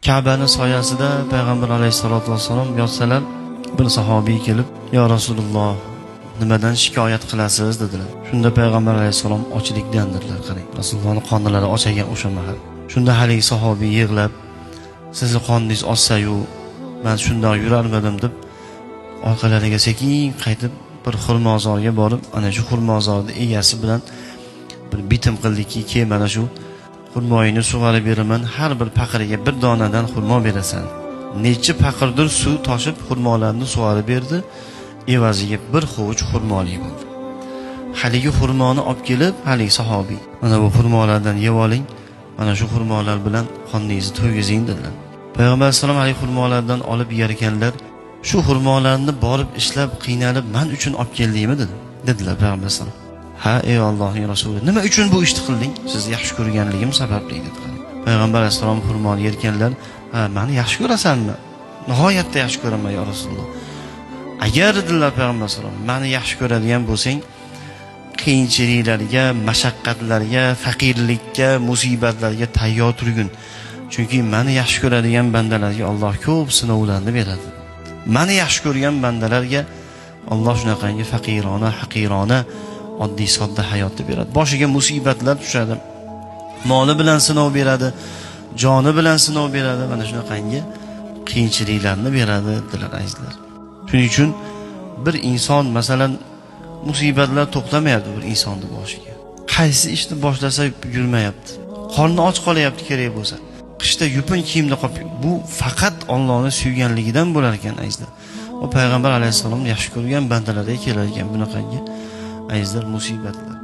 Ka'baning soyasida payg'ambar alayhisolatu vassalom yotsalar, bir sahobiy kelib, "Ya Rasululloh, nimadan shikoyat qilasiz?" dedilar. Shunda payg'ambar alayhisalom ochlikdan dedilar. Qarang, Rasulullohning qornlari ochagan o'sha mahal. Shunda haligi sahobiy yig'lab, "Sizni qorningiz ochsa-yu, men shundoq yurarmidim" deb orqalariga sekin qaytib bir xurmozorga borib, ana shu xurmozorning egasi bilan bir bitim qildiki, "Ke mana shu xurmoyini sug'orib beraman, har bir paqiriga bir donadan xurmo berasan." Necha paqirdir suv toshib xurmolarni sug'orib berdi, evaziga bir hovuch xurmoli bo'ldi. Haligi xurmoni olib kelib, haligi sahobiy, "Mana bu xurmolardan yeb oling, mana shu xurmolar bilan qorningizni to'ygizing" dedilar. Payg'ambar alayhisalom haligi xurmolardan olib yer ekanlar. "Shu xurmolarni borib ishlab qiynalib men uchun olib keldingmi?" dedilar payg'ambar alayhisalom. "Ha, ey Allohning rasuli, nima uchun bu ishni qilding? Sizni yaxshi ko'rganligim sababli" dedilar. Payg'ambar alayhisalom xurmoni yerkanlar, "Ha, meni yaxshi ko'rasanmi?" "Nihoyatda yaxshi ko'raman ya Rasululloh." "Agar" dedilar payg'ambar alayhisalom, "meni yaxshi ko'radigan bo'lsang, qiyinchiliklarga, mashaqqatlarga, faqirlikka, musibatlarga tayyor turgin. Chunki meni yaxshi ko'radigan bandalarga Alloh ko'p sinovlarni beradi. Meni yaxshi ko'rgan bandalarga Alloh shunaqangi faqirona, haqirona, oddiy sodda hayotni beradi. Boshiga musibatlar tushadi. Moli bilan sinov beradi, joni bilan sinov beradi, mana shunaqangi qiyinchiliklarni beradi" dedilar azizlar. Shuning uchun bir inson, masalan, musibatlar to'xtamayapti bir insonning boshiga. Qaysi ishni boshlasa yurmayapti. Qorni och qolyapti kerak bo'lsa. Qishda yupun kiyimda qolib, bu faqat Allohning suyganligidan bo'lar ekan azizlar. Va payg'ambar alayhisalom yaxshi ko'rgan bandalarga kelar ekan bunaqangi azizlar musibatlar.